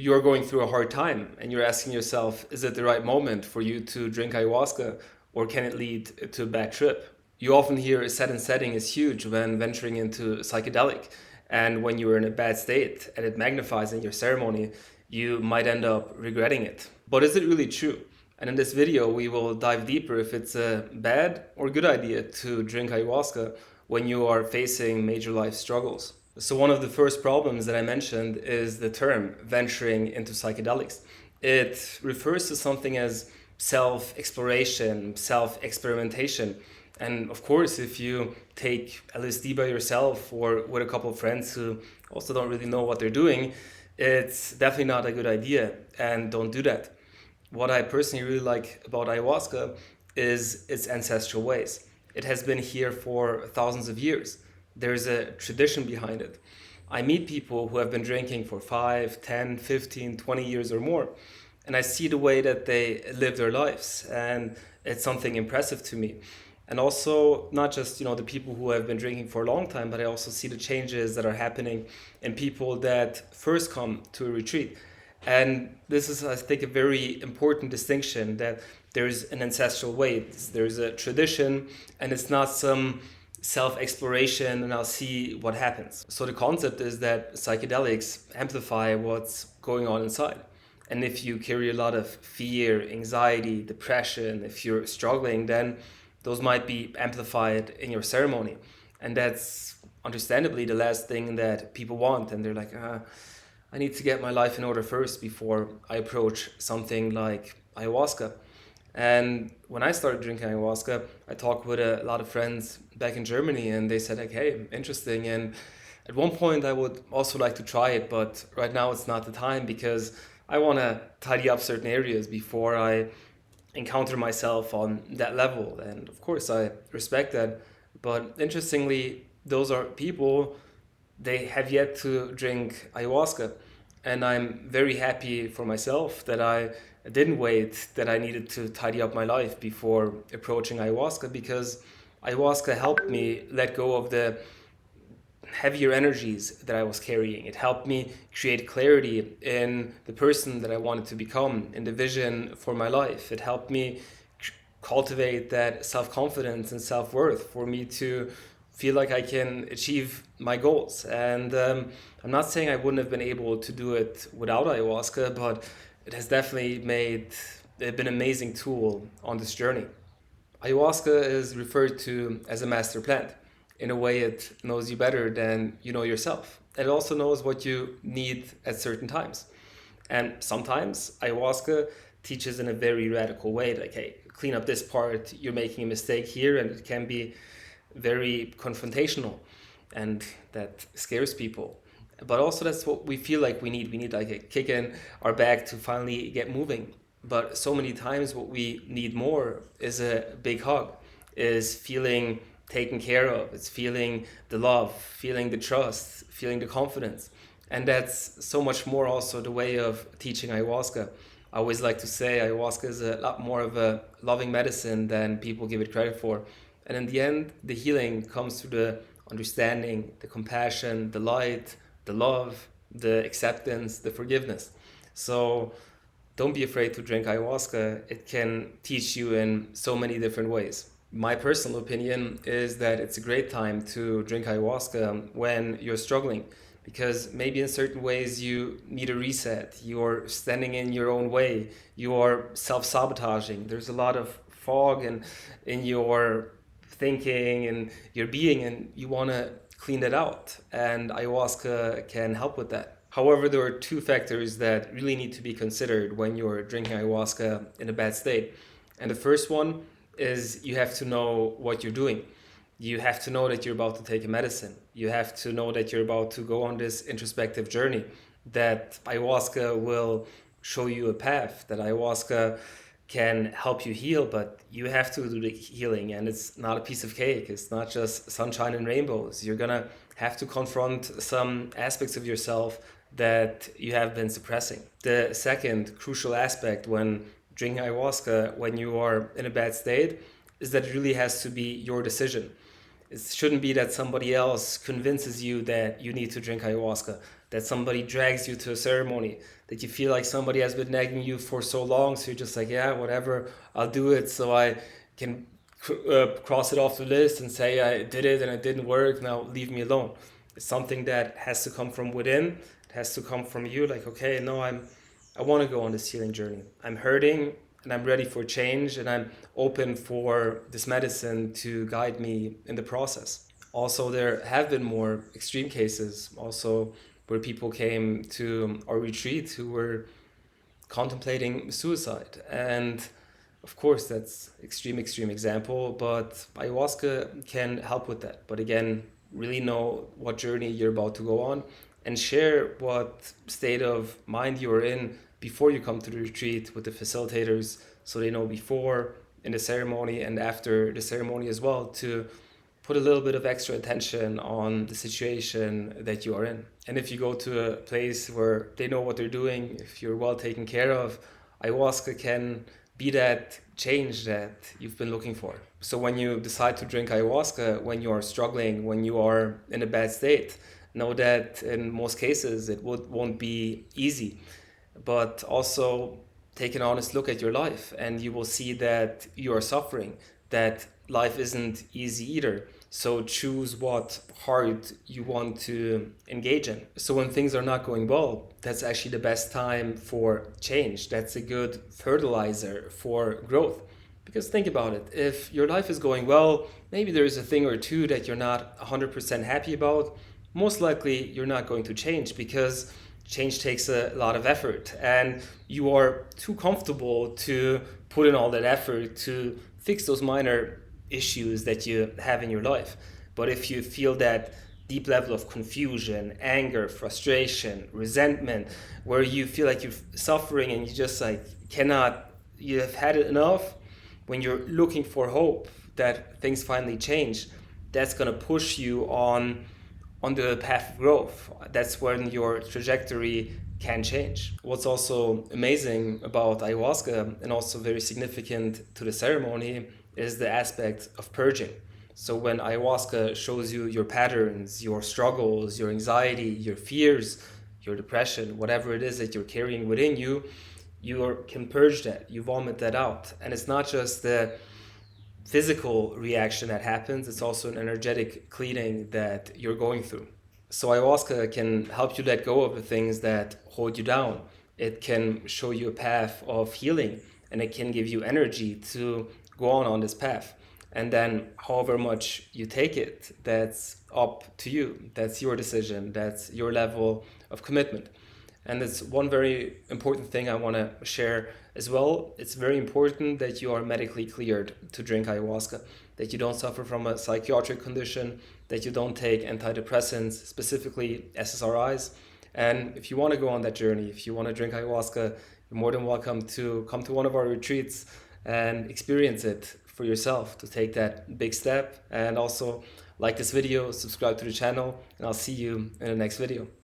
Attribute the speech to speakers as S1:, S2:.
S1: You're going through a hard time and you're asking yourself, is it the right moment for you to drink ayahuasca, or can it lead to a bad trip? You often hear set and setting is huge when venturing into psychedelic. And when you're in a bad state and it magnifies in your ceremony, you might end up regretting it. But is it really true? And in this video, we will dive deeper if it's a bad or good idea to drink ayahuasca when you are facing major life struggles. So one of the first problems that I mentioned is the term venturing into psychedelics. It refers to something as self-exploration, self-experimentation. And of course, if you take LSD by yourself or with a couple of friends who also don't really know what they're doing, it's definitely not a good idea, and don't do that. What I personally really like about ayahuasca is its ancestral ways. It has been here for thousands of years. There's a tradition behind it. I meet people who have been drinking for 5, 10, 15, 20 years or more, and I see the way that they live their lives, and it's something impressive to me. And also, not just the people who have been drinking for a long time, but I also see the changes that are happening in people that first come to a retreat. And this is, I think, a very important distinction, that there's an ancestral way, there's a tradition, and it's not some self-exploration and I'll see what happens. So the concept is that psychedelics amplify what's going on inside. And if you carry a lot of fear, anxiety, depression, if you're struggling, then those might be amplified in your ceremony. And that's understandably the last thing that people want. And they're like, I need to get my life in order first before I approach something like ayahuasca. And when I started drinking ayahuasca, I talked with a lot of friends back in Germany, and they said, like, hey, interesting. And at one point, I would also like to try it, but right now it's not the time because I want to tidy up certain areas before I encounter myself on that level. And of course, I respect that. But interestingly, those are people, they have yet to drink ayahuasca. And I'm very happy for myself that I didn't wait, that I needed to tidy up my life before approaching ayahuasca, because ayahuasca helped me let go of the heavier energies that I was carrying. It helped me create clarity in the person that I wanted to become, in the vision for my life. It helped me cultivate that self-confidence and self-worth for me to feel like I can achieve my goals. And I'm not saying I wouldn't have been able to do it without ayahuasca, but it has definitely been an amazing tool on this journey. Ayahuasca is referred to as a master plant. In a way, it knows you better than you know yourself. It also knows what you need at certain times. And sometimes ayahuasca teaches in a very radical way, like, hey, clean up this part, you're making a mistake here, and it can be very confrontational, and that scares people. But also, that's what we feel like we need. We need like a kick in our back to finally get moving. But so many times, what we need more is a big hug, is feeling taken care of. It's feeling the love, feeling the trust, feeling the confidence. And that's so much more also the way of teaching ayahuasca. I always like to say ayahuasca is a lot more of a loving medicine than people give it credit for. And in the end, the healing comes through the understanding, the compassion, the light, the love, the acceptance, the forgiveness. So don't be afraid to drink ayahuasca. It can teach you in so many different ways. My personal opinion is that it's a great time to drink ayahuasca when you're struggling, because maybe in certain ways you need a reset. You're standing in your own way. You are self-sabotaging. There's a lot of fog in your thinking and your being, and you want to clean that out. And ayahuasca can help with that. However, there are two factors that really need to be considered when you're drinking ayahuasca in a bad state. And the first one is you have to know what you're doing. You have to know that you're about to take a medicine. You have to know that you're about to go on this introspective journey, that ayahuasca will show you a path, that ayahuasca can help you heal, but you have to do the healing, and it's not a piece of cake. It's not just sunshine and rainbows. You're gonna have to confront some aspects of yourself that you have been suppressing. The second crucial aspect when drinking ayahuasca, when you are in a bad state, is that it really has to be your decision. It shouldn't be that somebody else convinces you that you need to drink ayahuasca. that somebody drags you to a ceremony, that you feel like somebody has been nagging you for so long, so you're just like, yeah, whatever, I'll do it so I can cross it off the list and say I did it and it didn't work, now leave me alone. It's something that has to come from within. It has to come from you, like, okay, no, I want to go on this healing journey. I'm hurting and I'm ready for change, and I'm open for this medicine to guide me in the process. Also, there have been more extreme cases also where people came to our retreat who were contemplating suicide. And of course, that's extreme example, but ayahuasca can help with that. But again, really know what journey you're about to go on and share what state of mind you're in before you come to the retreat with the facilitators, so they know before, in the ceremony, and after the ceremony as well, to put a little bit of extra attention on the situation that you are in. And if you go to a place where they know what they're doing, if you're well taken care of, ayahuasca can be that change that you've been looking for. So when you decide to drink ayahuasca, when you are struggling, when you are in a bad state, know that in most cases it won't be easy. But also take an honest look at your life, and you will see that you are suffering, that life isn't easy either. So choose what heart you want to engage in. So when things are not going well, that's actually the best time for change. That's a good fertilizer for growth. Because think about it, if your life is going well, maybe there's a thing or two that you're not 100% happy about, most likely you're not going to change, because change takes a lot of effort, and you are too comfortable to put in all that effort to fix those minor issues that you have in your life. But if you feel that deep level of confusion, anger, frustration, resentment, where you feel like you're suffering and you just like cannot, you have had it enough, when you're looking for hope that things finally change, that's going to push you on the path of growth. That's when your trajectory can change. What's also amazing about ayahuasca, and also very significant to the ceremony, is the aspect of purging. So when ayahuasca shows you your patterns, your struggles, your anxiety, your fears, your depression, whatever it is that you're carrying within you, you can purge that, you vomit that out. And it's not just the physical reaction that happens, it's also an energetic cleaning that you're going through. So ayahuasca can help you let go of the things that hold you down. It can show you a path of healing, and it can give you energy to go on this path. And then however much you take it, that's up to you. That's your decision. That's your level of commitment. And it's one very important thing I want to share as well. It's very important that you are medically cleared to drink ayahuasca, that you don't suffer from a psychiatric condition, that you don't take antidepressants, specifically SSRIs. And if you want to go on that journey, if you want to drink ayahuasca, you're more than welcome to come to one of our retreats and experience it for yourself, to take that big step. And also like this video, subscribe to the channel, and I'll see you in the next video.